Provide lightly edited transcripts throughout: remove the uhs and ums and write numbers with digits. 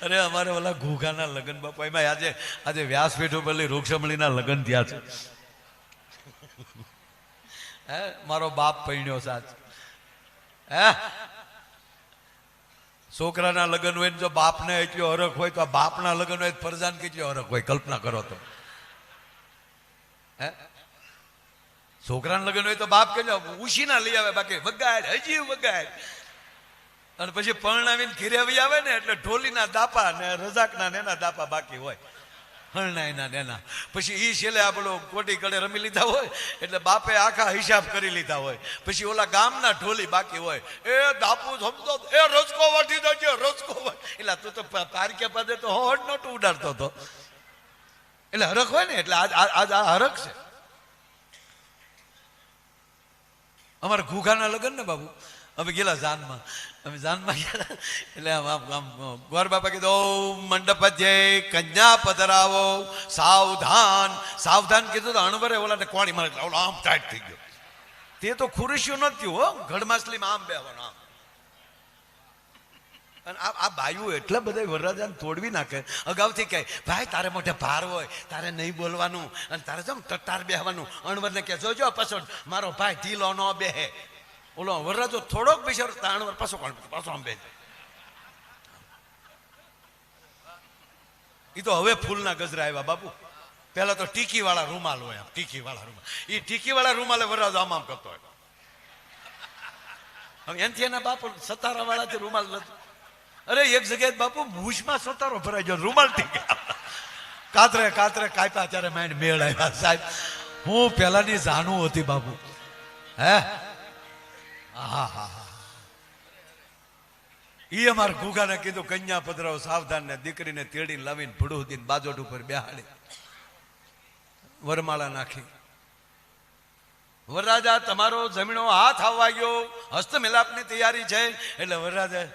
અરે અમારે ઓલા ઘૂઘાના લગ્ન બાપા એમાં આજે વ્યાસપીઠ ઉપર રૂક્ષમણીના લગ્ન થયા છે. હે મારો બાપ પૈણ્યો સાચ. હે છોકરાના લગ્ન હોય ને જો બાપને એટલો હરખ હોય તો આ બાપના લગ્ન હોય ફરજાન કેટલો હરખ હોય કલ્પના કરો તો. હે છોકરાના લગ્ન હોય તો બાપ કેટલો ઉશીના લઈ આવે બાકી વગાડ હજી વગાડ અને પછી પરણાવીને ઘીરે આવી આવે ને એટલે ઢોલીના દાપા ને રજાકના નેના દાપા બાકી હોય હરણાઈના નેના. પછી ઈ છેલ્લે આપણો કોટી કડે રમી લીધા હોય એટલે બાપે આખા હિસાબ કરી લીધા હોય. પછી ઓલા ગામના ઢોલી બાકી હોય એ દાપુ સમજો એ રસકો વાટી દેજો રસકો એટલે તું તો પારકે પાદે તો હોડ નોટ ઉડાડતો હતો. એટલે હરખ હોય ને એટલે આજ આ હરખ છે. અમારા ઘૂઘાના લગ્ન ને બાબુ અમે ગયેલા જાનમાં ગયા એટલે આમ ગોર બાપા કીધું મંડપ જય કન્યા પધરાવો સાવધાન સાવધાન કીધું તો અણવરે ઓલાને કોણી મારે આમ ટાઈટ થઈ ગયો. તે તો ખુરશીઓ નથી હો ઘડમાસલીમાં આમ બેવાનું આમ. અને આ બાયુ એટલા બધા વરરાજાને તોડવી નાખે અગાઉથી કહે ભાઈ તારે મોઢે ભાર હોય તારે નહીં બોલવાનું અને તારે જેમ ટટ્ટાર બેહવાનું. અણવરને કહે જોજો પાછો મારો ભાઈ ઢીલો ન બેહે. ઓલો વરરાજો થોડોક બિચાર અણવર પાછો કોણ પાછો આમ બે. એ તો હવે ફૂલના ગજરા આવ્યા બાપુ. પેલા તો ટીકી વાળા રૂમાલ હોય આમ ટીકી વાળા રૂમાલ. એ ટીકી વાળા રૂમાલે વરરાજો આમ આમ કરતો હોય. હવે એનથી એના બાપુ સતારા વાળાથી રૂમાલ નથી. અરે એક જગ્યાએ બાપુ મૂછમાં સતારો ભરાઈ ગયો રૂમાલ ટીકી કાતરે કાતરે કાપ્યા ત્યારે માઇન્ડ મેળ આવ્યા સાહેબ. હું પેલાની જાણું હતી બાપુ. હે હા હા હા ઈ અમારા ઘૂઘાને કીધું કન્યા પધરાવો સાવધાન ને દીકરીને તેડીને લાવીને ભડુદીને બાજોટ ઉપર બેહાડી વરમાળા નાખી. વરરાજા તમારો જમીનો હાથ આવવા ગયો હસ્ત મિલાપની તૈયારી છે. એટલે વરરાજા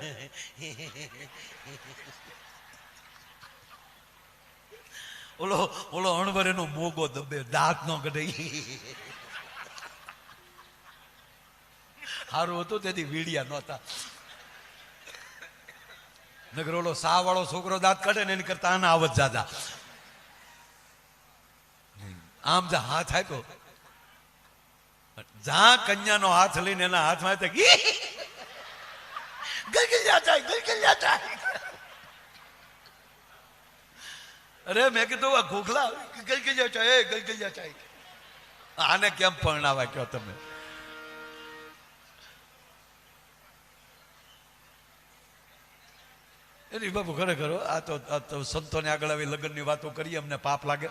ઓલો અણવર એનો મોગો દબે દાંત નો કઢે. સારું હતું તેથી વીડિયા નહોતા. નગર ઓલો સા વાળો છોકરો દાંત કાઢે ને એની કરતા આના આવત જાદા. આમ જા હાથ આપ્યો જ્યાં કન્યાનો હાથ લઈને એના હાથમાં અરે મેં કીધું આ ઘોઘલા ગલગલિયા ચાય ગલગલિયા ચાય. આને કેમ પરણાવા કયો તમે? એની બાપુ ખરેખર આ તો સંતોને આગળ આવી લગ્નની વાતો કરીએ અમને પાપ લાગે.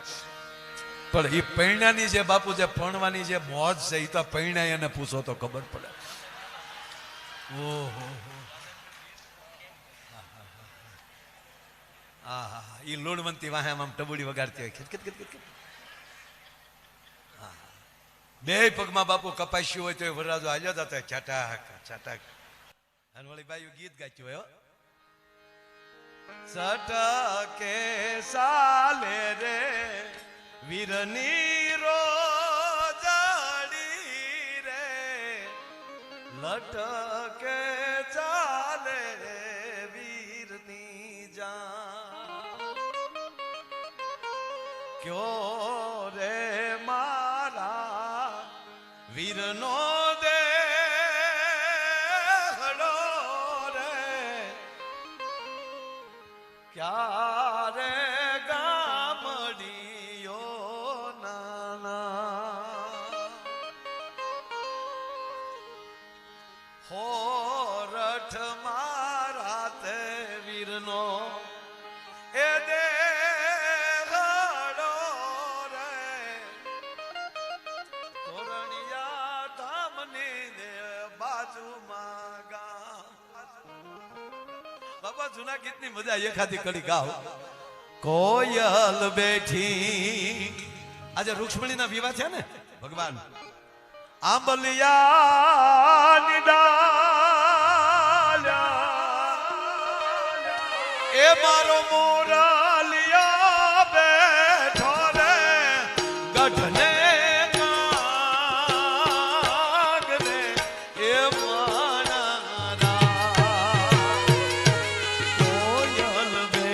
પણ એ પૈણાની જે બાપુ જે પરણવાની જે મોજ છે એ તો પૈણા એને પૂછો તો ખબર પડે. ઓહો હા હા એ લોણવંતી વાહે આમ ટબુડી વગાડતી હોય ખિચકિત ખિચકિત. બે પગમાં બાપુ કપાસ્યું હોય તો એ વરરાજો હાલ્યો જતો છટાક છટાક. અને વળી બાયું ગીત ગાચ્યું હોય છટકે સાલે રે વીરની રોજડી રે લટકે ચાલે રે વીરની જાન ક્યો રે મારા વીરનો દેહડો રે ક્યારે હોરઠ મારા તે વીરનો એ દેહડો રે તોરણિયા ધામની દે બાજુમાં ગામ. બાબા જૂના ગીતની મજા એખાદી કડી ગાવ. કોયલ બેઠી આજે રૂક્ષ્મણીના વિવાહ છે ને ભગવાન આંબલિયા નિડાલ્યા એ મારો મોરાલિયા બેઠો રે ગઢને કાગને એ મારા કોયલ બે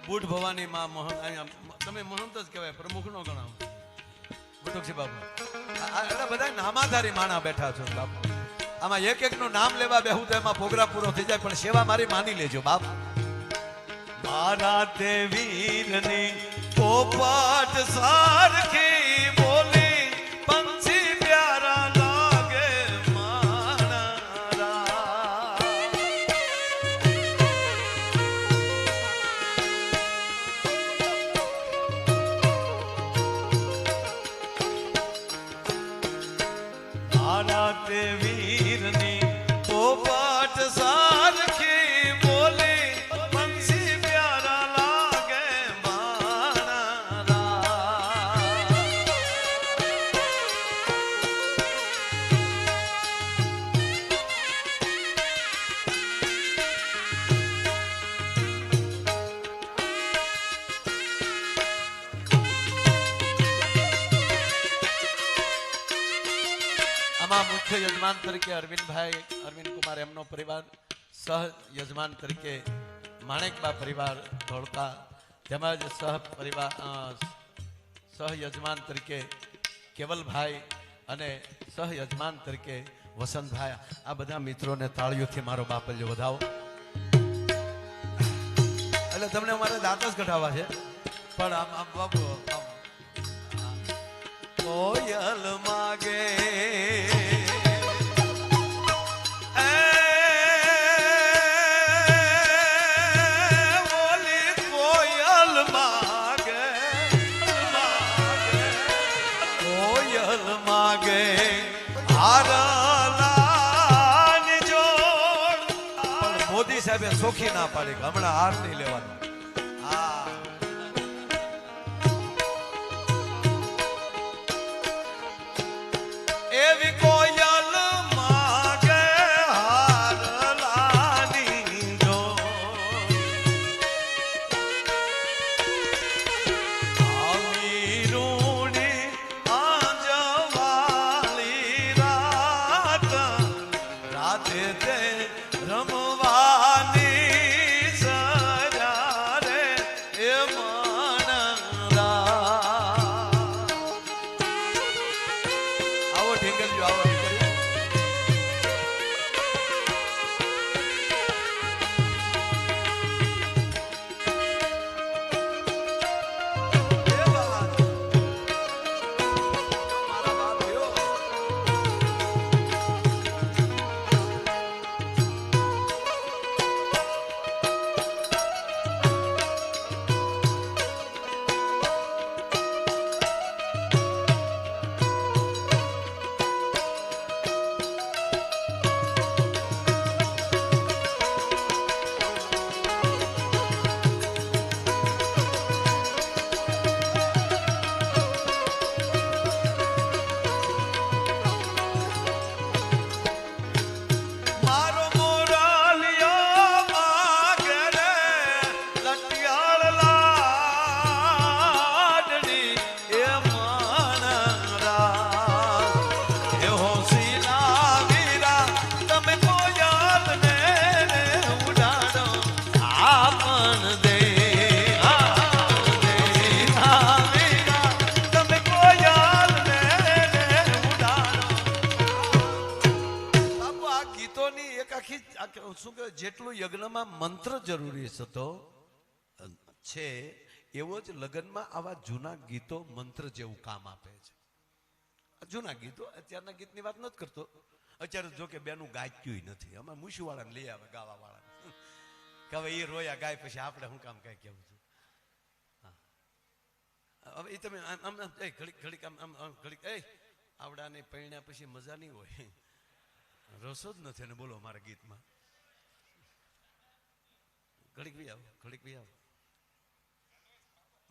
બુઢ ભવાની માં મહંત, અહીંયા તમે મહંત જ કહેવાય, પ્રમુખ નો ગણાવો બટુકસી બાપુ. આ બધા નામાધારી માણા બેઠા છો બાપુ. આમાં એક એક નું નામ લેવા બેહું તો એમાં પ્રોગ્રામ પૂરો થઈ જાય, પણ સેવા મારી માની લેજો બાપ. મારા તે વીરની પોપટ સારખી બોલી પંછી પ્યારા લાગે મારા. મારા તે વીરની પોપટ સારખી બોલી પંછી પ્યારા લાગે મારા. આમાં મુખ્ય યજમાન તરીકે અરવિંદભાઈ, અરવિંદ કુમાર એમનો પરિવાર, સહ યજમાન તરીકે માણેકબા પરિવાર ધોળકા, તેમજ સહ યજમાન તરીકે કેવલભાઈ અને સહ યજમાન તરીકે વસંતભાઈ. આ બધા મિત્રોને તાળીઓથી મારો બાપલ્યો વધાવો. એટલે તમને અમારે દાંત જ કઢાવવા છે, પણ આમ બાપુ કોયલ માગે મોદી સાહેબે સોખી ના પાડી, હમણાં હાર નહીં લેવાનો. હા, એવી કોયલ માગે હાર લાની જો, આવી રૂણી આંજવાળી રાત, રાતે તે રમવાની સજા રે એ માણરા. આવો ઢીંગલજો, આવો ઢીંગલજો. મારા બાપ થયો. મારો મોરાલિયો માગે રે લટિયાળ લાડની એ માણરા. એ હોશીલા વીરા તમે કોયલ ને ઉડાડો, આ પણ દે વીરા તમે કોયલ ને ઉડાડો. બાપુ આ ગીતોની એક આખી શું કહેવાય, જેટલું યજ્ઞમાં મંત્ર જરૂરી હતો છે, એવો જ લગ્નમાં આવા જૂના ગીતો મંત્ર જેવું કામ આપે છે. જૂના ગીતો, અત્યારના ગીતની વાત નથી કરતો. અત્યારે જો કે બેનું ગાયક્યું નથી, આમાં મૂછીવાળાને લઈ આવે ગાવા વાળા, કે હવે એ રોયા ગાય પછી આપણે શું કામ કઈ કેવું છું. હવે એ તમે આમ ઘડીક ઘડીક આમ ઘડીક આવડાને પૈણ્યા પછી મજા નહીં હોય, રસો જ નથી ને બોલો મારા ગીતમાં. ઘડીક બી આવો, ઘડીક બી આવો.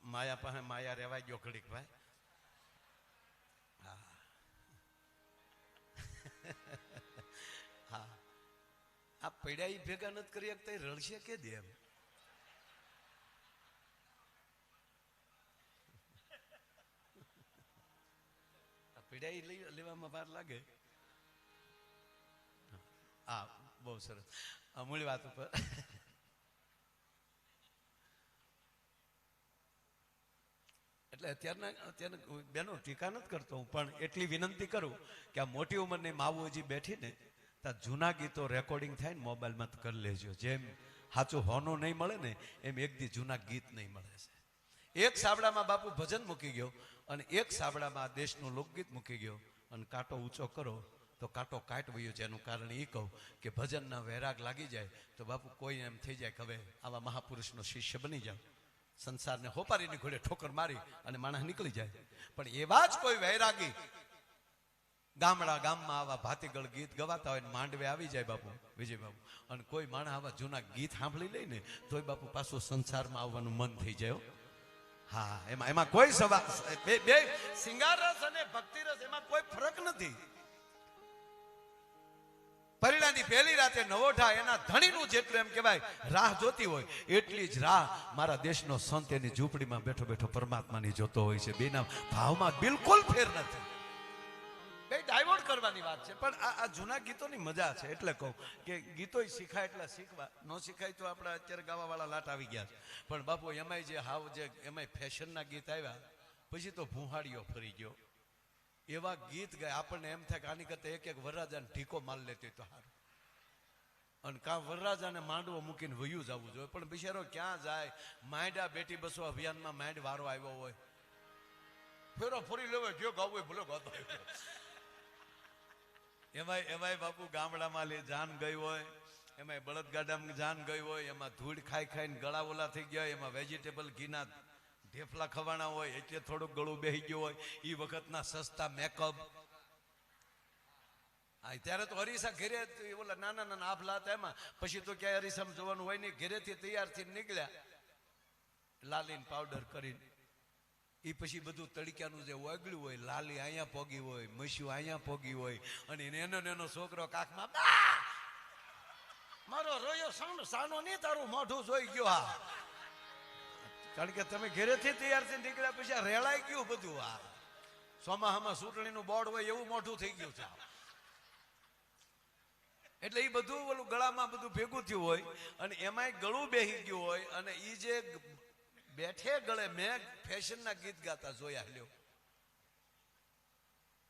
માયા પાસે માયા રેવાઈ ગયો ઘડીક ભાઈ. હા હા, આ પૈડા ભેગા નથી કરી શકતા, રડશે કે દે એમ. પીડાઈ લેવામાં વાર લાગે. હા, બહુ સરસ. મૂળ વાત ઉપર એટલે અત્યારના બેનો ટીકા નથી કરતો હું, પણ એટલી વિનંતી કરું કે આ મોટી ઉંમરની માવું હજી બેઠી ને ત્યાં જૂના ગીતો રેકોર્ડિંગ થાય ને મોબાઈલમાં તો કરી લેજો. જેમ સાચું હોનું નહીં મળે ને એમ એક દી જૂના ગીત નહીં મળે છે. એક સાબડામાં બાપુ ભજન મૂકી ગયો અને એક સાબડામાં દેશનું લોકગીત મૂકી ગયો અને કાંટો ઊંચો કરો તો કાંટો કાટ વયો છે. એનું કારણ એ કહું કે ભજનના વૈરાગ લાગી જાય તો બાપુ કોઈ એમ થઈ જાય કે હવે આવા મહાપુરુષનો શિષ્ય બની જાવ. સંસારને હોપારીની ઘોડે ઠોકર મારી અને માણસ નીકળી જાય. પણ એવા જ કોઈ વૈરાગી ગામમાં આવા ભાતીગળ ગીત ગવાતા હોય ને માંડવે આવી જાય બાપુ વિજય બાપુ, અને કોઈ માણસ આવા જૂના ગીત સાંભળી લે ને તોય બાપુ પાછું સંસારમાં આવવાનું મન થઈ જાય. હા, એમાં કોઈ સવાલ બે સિંગાર રસ અને ભક્તિ રસ એમાં કોઈ ફરક નથી. પરિણાની પહેલી રાતે નવોઠા એના ધણીનું જેટલું એમ કહેવાય રાહ જોતી હોય એટલી જ રાહ મારા દેશનો સંત એની ઝૂંપડીમાં બેઠો બેઠો પરમાત્માની જોતો હોય છે. બેના ભાવમાં બિલકુલ ફેર નથી. બે ડાયવર્ટ કરવાની વાત છે. પણ આ જૂના ગીતોની મજા છે. એટલે કહું કે ગીતો શીખાય એટલે શીખવા, ન શીખાય તો આપણા અત્યારે ગાવાવાળા લાટ આવી ગયા છે. પણ બાપુ એમાંય એમાંય ફેશનના ગીત આવ્યા પછી તો ભૂહાડીઓ ફરી ગયો. એવા ગીત ગાય આપણને એમ થાય કે આની કરતા એક વરરાજાને ઢીકો માલ લેતી તો સારું, અને કાં વરરાજાને માંડવો મૂકીને વયું જવું જોઈએ. પણ બિચારો ક્યાં જાય? માંડ્યા બેટી બસો અભિયાનમાં માંડ વારો આવ્યો હોય, ફેરો ફરી લેવો, જો ગાવું હોય ભલે ગાતો. એમાંય બાપુ ગામડામાં જાન ગઈ હોય, એમાંય બળદગાડામાં જાન ગઈ હોય, એમાં ધૂળ ખાઈ ખાઈને ગળા ઓલા થઈ ગયા હોય, એમાં વેજીટેબલ ઘીના ઢેફલા ખવાના હોય એટલે થોડુંક ગળું બેસી ગયું હોય. એ વખતના સસ્તા મેકઅપ. હા, ત્યારે તો હરીસા ઘેરે ઓલા નાના નાના આભલા હતા એમાં. પછી તો ક્યાંય હરીસામાં જોવાનું હોય નહીં. ઘેરેથી તૈયાર થઈને નીકળ્યા લાલીને પાવડર કરીને. એ પછી બધું તડક્યાનું જે ઓગળ્યું હોય, લાલી અહીંયા પોગી હોય, મસ્યું અહીંયા પોગી હોય, અને એનો છોકરો કાખમાં મારો રોયો સાનો નહીં તારું મોઢું જોઈ ગયો. હા, કારણ કે તમે ઘેરેથી તૈયાર થઈને નીકળ્યા પછી રેળાઈ ગયું બધું. આ ચોમાહામાં ચૂંટણીનું બોર્ડ હોય એવું મોઢું થઈ ગયું છે. એટલે એ બધું ઓલું ગળામાં બધું ભેગું થયું હોય અને એમાંય ગળું બેસી ગયું હોય. અને એ જે બેઠે ગળે મેં ફેશનના ગીત ગાતા જોયા લ્યો,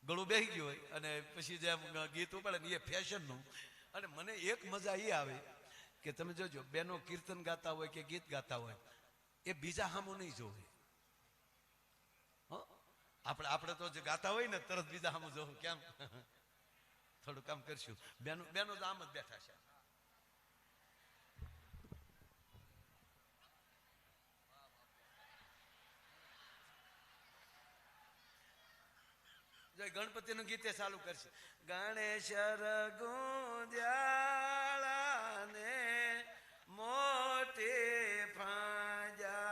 ગળું બેસી ગયું હોય અને પછી જે ગીત ઉપડે ને એ ફેશનનું. અને મને એક મજા એ આવે કે તમે જોજો બેનો કીર્તન ગાતા હોય કે ગીત ગાતા હોય એ બીજા સામું નહીં જોવે. આપણે તો જે ગાતા હોય ને તરત બીજા સામું જોવું કેમ? થોડું કામ કરશું. બેનો તો આમ જ બેઠા છે. ગણપતિનું ગીતે ચાલુ કરશે. ગણેશ ગુંજાળાને મોટી ફાંજાળા.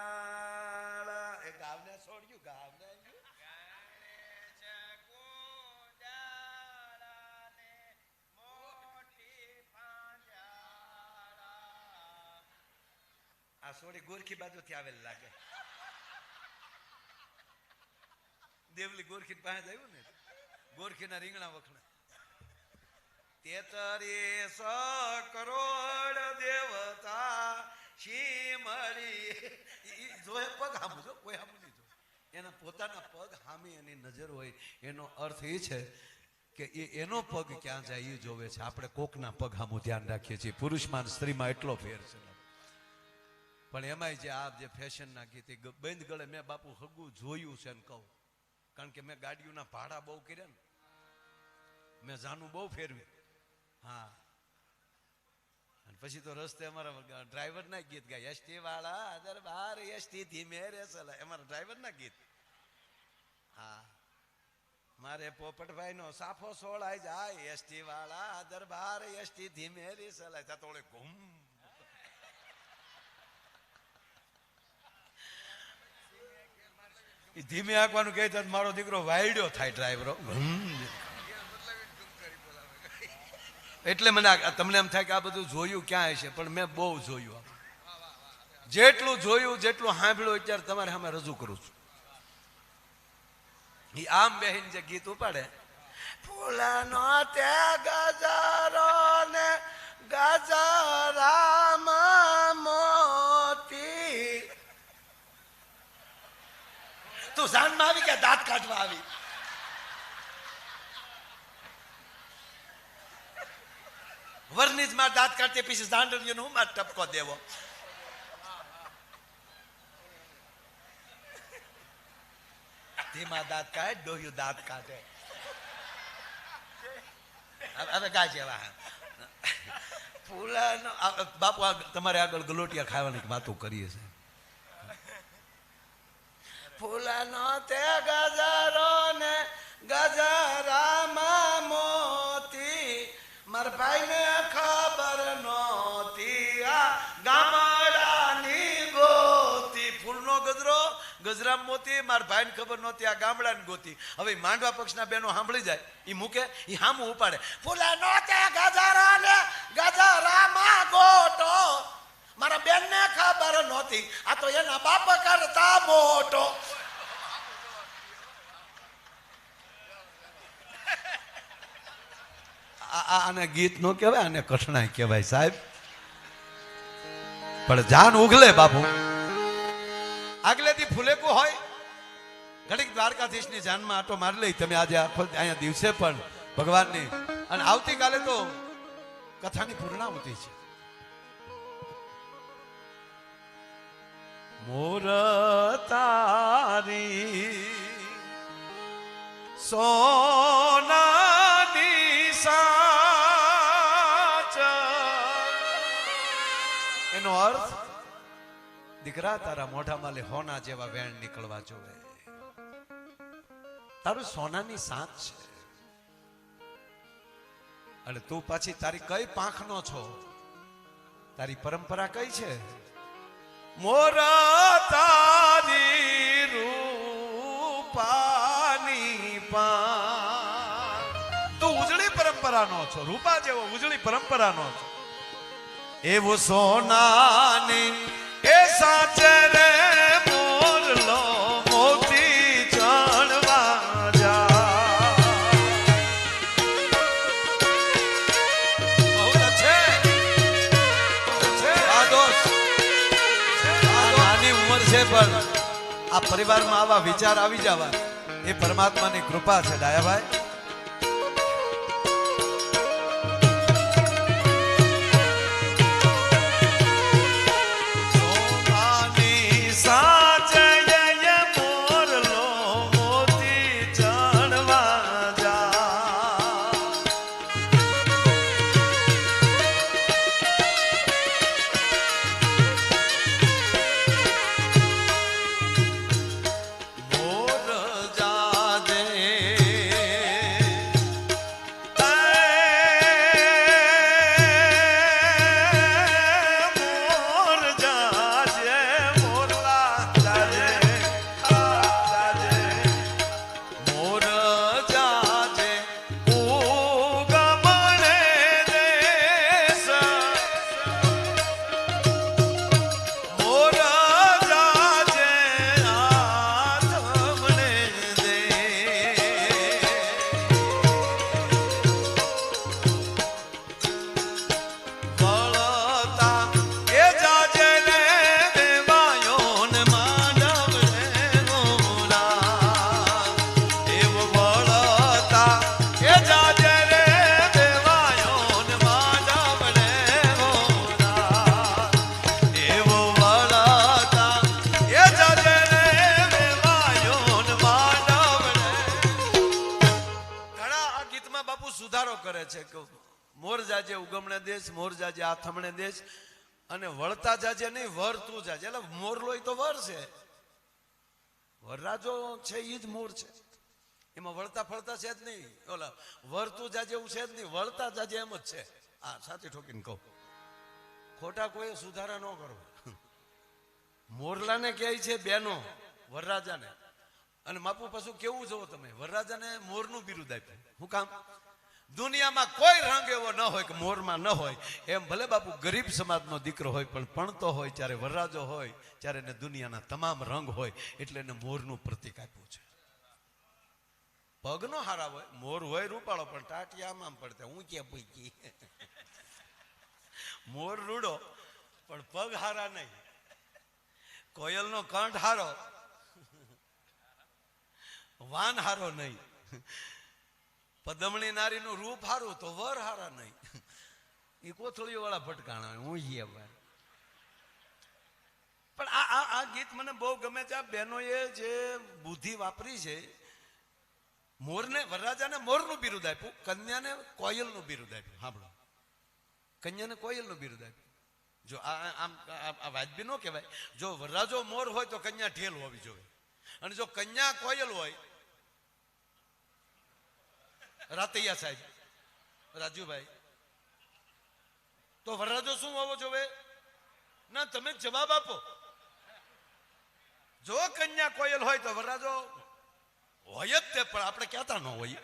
એ ગાવને છોડ્યું, ગાવને આ સોડી ગોરખી બાજુથી આવેલ લાગે. દેવલી ગોરખી પાસે આવ્યું ને, ગોરખીના રીંગણા વખણા. 33 કરોડ દેવતા શીમળી. જોએ પગ હામું જો, કોઈ હામું નહીં જો. એના પોતાના પગ હામી એની નજર હોય. એનો અર્થ એ છે કે એનો પગ ક્યાં જાય એ જોવે છે. આપણે કોકના પગ હામું ધ્યાન રાખીએ છીએ. પુરુષમાં સ્ત્રીમાં એટલો ફેર છે. પણ એમાંય જે આ જે ફેશનના ગીત બંધ ગળે મેં બાપુ હગું જોયું છે ને કહું. કારણ કે મેં ગાડીઓના ભાડા બહુ કર્યા ને, મેં જાનું બહુ ફેરવી. હા, અને પછી તો રસ્તે અમારા ડ્રાઈવર ના ગીત ગાય. એસટી વાળા દરબાર એસટી ધીમે રે ચલા, અમારા ડ્રાઈવર ના ગીત. હા, મારે પોપટભાઈ નો સાફો સોળાય જાય, એસટી વાળા દરબાર એસટી ધીમે રે ચલાય. ત્યાં તો ઓળે ઘૂમ. ધીમે આંકવાનું કહે તો મારો દીકરો વાયડ્યો થાય ડ્રાઈવરો. એટલે મને તમને એમ થાય કે આ બધું જોયું ક્યાં હશે, પણ મેં બહુ જોયું. જેટલું જોયું જેટલું સાંભળ્યું અત્યારે તમારે સામે રજૂ કરું છું. એ આમ બહેન જે ગીત ઉપાડે, ફૂલનો તે ગજરો ને ગજરામાં મોતી તું જાનમાં આવી કે દાંત કાઢવા આવી? વરની જ માર દાંત કાઢતી પછી દાંડરીઓનો હું માર ટપકો દેવો? ધીમા દાંત કાઢે, ડોહ્યું દાંત કાઢે. હવે ગાય જેવા ફૂલાનો બાપુ તમારે આગળ ગલોટિયા ખાવાની વાતો કરીએ છે. ફૂલાનો તે ગજારો ને ગજરામાં મોતી, મારા ભાઈને ખબર નહોતી આ ગામડાની ગોતી. ફૂલનો ગજરો ગજરામ મોતી, મારા ભાઈને ખબર નહોતી આ ગામડાની ગોતી. હવે માંડવા પક્ષના બેનો સાંભળી જાય, એ મૂકે, એ હામું ઉપાડે. ફૂલાનો તે ગજારો ને ગજરામાં ગોટો, મારા બેનને ખબર નહોતી આ તો એના બાપ કરતા મોટો. આને ગીત નો કહેવાય, આને કઠણાઈ કહેવાય સાહેબ. પણ જાન ઉગલે બાપુ. આગલેથી ફૂલેકું હોય, ઘડીક દ્વારકાધીશની જાનમાં આટો મારી લઈ તમે આજે અહીંયા દિવસે પણ ભગવાનની, અને આવતીકાલે તો કથાની પૂર્ણાહુતિ છે. મોર તારી સોનાની સાચ, એનો અર્થ દીકરા તારા મોઢામાં લે હોના જેવા વેણ નીકળવા જોવે. તારું સોનાની સાચ છે, અને તું પાછી તારી કઈ પાંખનો છો, તારી પરંપરા કઈ છે? મોર તારી રૂપાની પાન. તું ઉજળી પરંપરાનો છો, રૂપા જેવો ઉજળી પરંપરાનો છો. એવું સોનાની એ સાચે રે મોરલો મોતી ચણવા જા. બહુ છે આ દોસ્ત, નાની ઉંમર છે પણ આ પરિવારમાં આવા વિચાર આવી જવા એ પરમાત્માની કૃપા છે ડાયાભાઈ. મોર જાજે ઉગમણે દેશ, મોર જાજે આથમણે દેશ, અને વળતા જાજે નહીં વર તું જાજે. એટલે મોર લોય તો વર છે, વરરાજો છે એ જ મોર છે, એમાં વળતા ફળતા છે જ નહીં. ઓલા વર તું જાજે એવું છે જ નહીં, વળતા જાજે એમ જ છે. હા સાચી ઠોકીને કહું, ખોટા કોઈ સુધારા ન કરો. મોરલાને કહે છે બેનો વરરાજાને, અને માપુ પાછું કેવું જોવો તમે, વરરાજાને મોરનું બિરુદ આપ્યું. શું કામ? દુનિયામાં કોઈ રંગ એવો ન હોય કે મોરમાં ન હોય. એમ ભલે બાપુ ગરીબ સમાજનો દીકરો હોય પણ ભણતો હોય ત્યારે વરરાજો હોય ત્યારે એને દુનિયાના તમામ રંગ હોય, એટલે એને મોરનું પ્રતીક આપ્યું છે. પગનો હારા હોય, મોર હોય રૂપાળો પણ ટાટિયા આમ પડતા હું ક્યાં પૂકી. મોર રૂડો પણ પગ હારા નહીં, કોયલનો કંઠ હારો વાન હારો નહીં. પદમણી નારીનું રૂપ હારું તો વર હારા નહીં. એ કોથળીઓ વાળા ભટકાણા હું ભાઈ. પણ આ ગીત મને બહુ ગમે છે. આ બહેનોએ જે બુદ્ધિ વાપરી છે. મોરને વરરાજાને મોરનું બિરુદ આપ્યું, કન્યાને કોયલનું બિરુદ આપ્યું. સાંભળો, કન્યાને કોયલનું બિરુદ આપ્યું. જો આમ આ વાજબી ન કહેવાય. જો વરરાજો મોર હોય તો કન્યા ઢેલ હોવી જોઈએ, અને જો કન્યા કોયલ હોય, રાતૈયા સાહેબ, રાજુભાઈ, તો વરરાજો શું હોવો જોઈએ? ના, તમે જવાબ આપો. જો કન્યા કોયલ હોય તો વરરાજો હોય જ તે, પણ આપણે કહેતા ન હોય.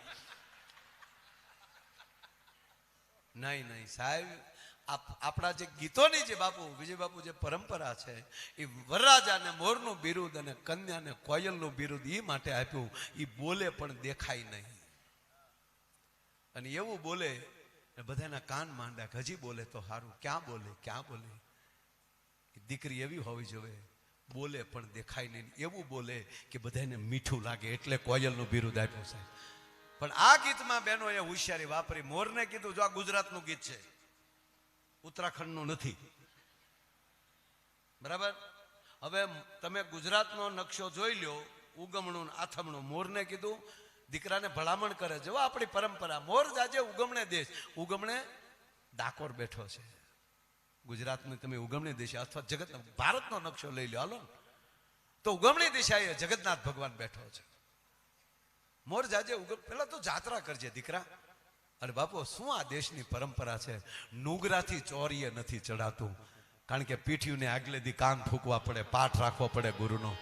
નહીં સાહેબ, આપણા જે ગીતોની જે બાપુ વિજય બાપુ જે પરંપરા છે, એ વરરાજાને મોરનું બિરુદ અને કન્યાને કોયલનું બિરુદ એ માટે આપ્યું, એ બોલે પણ દેખાય નહીં. અને એવું બોલે બધાના કાન માંડા, હજી બોલે તો સારું. ક્યાં બોલે? દીકરી એવી હોવી જોઈએ, બોલે પણ દેખાય નહીં, એવું બોલે કે બધાને મીઠું લાગે, એટલે કોયલનું બિરુદ આપ્યું સાહેબ. પણ આ ગીતમાં બહેનોએ હોશિયારી વાપરી. મોરને કીધું જો આ ગુજરાતનું ગીત છે, ઉત્તરાખંડનું નથી, બરાબર? હવે તમે ગુજરાતનો નકશો જોઈ લ્યો, ઉગમણું આથમણું. મોરને કીધું, દીકરાને ભલામણ કરે, જો આપણી પરંપરા, મોર જાજે ઉગમણે દેશ. ઉગમણે ડાકોર બેઠો છે. ગુજરાતની તમે ઉગમણી દિશા અથવા જગત ભારતનો નકશો લઈ લો, હાલો, તો ઉગમણી દિશાએ જગન્નાથ ભગવાન બેઠો છે. મોર જાજે પેલા તો જાત્રા કરજે દીકરા. અરે બાપુ, શું આ દેશની પરંપરા છે? નુગરાથી ચોરીએ નથી ચડાતું, કારણ કે પીઠીને આગલે દી કાન ફૂંકવા પડે, પાઠ રાખવો પડે ગુરુનો.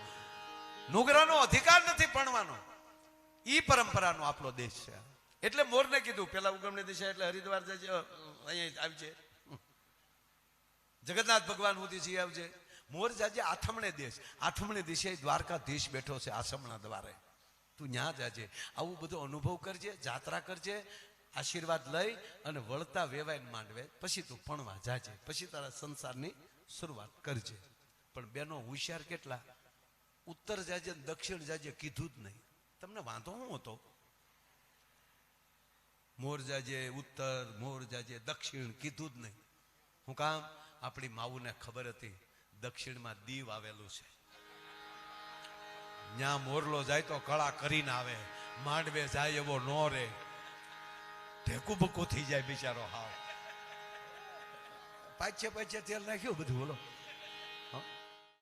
નુગરાનો અધિકાર નથી ભણવાનો. ઈ પરંપરાનો આપણો દેશ છે. એટલે મોરને કીધું પેલા ઉગમણી દિશા એટલે હરિદ્વાર જજે, અહીંયા આવી છે, જગન્નાથ ભગવાન સુધી જઈ આવજે. મોર જાજે આથમણે દેશ. આઠમણે દિશે દ્વારકાધીશ બેઠો છે આસમણા દ્વારે, તું ન્યા જાજે. આવું બધો અનુભવ કરજે, જાત્રા કરજે, આશીર્વાદ લઈ અને વળતા વેવાઈને માંડવે, પછી તું ભણવા જાજે, પછી તારા સંસારની શરૂઆત કરજે. પણ બેનો હોશિયાર કેટલા? ઉત્તર જાજે દક્ષિણ જાજે કીધું જ નહીં. તમને વાંધો શું હતો? મોર જાજે ઉત્તર, મોર જાજે દક્ષિણ કીધું જ નહીં. હું કામ? આપણી માવુને ખબર હતી દક્ષિણમાં દીવ આવેલું છે, ત્યાં મોરલો જાય તો કળા કરીને આવે, માંડવે જાય એવો નો રે, ઢેકું બકું થઈ જાય બિચારો. હાવ પાછે તેલ નાખ્યું બધું, બોલો.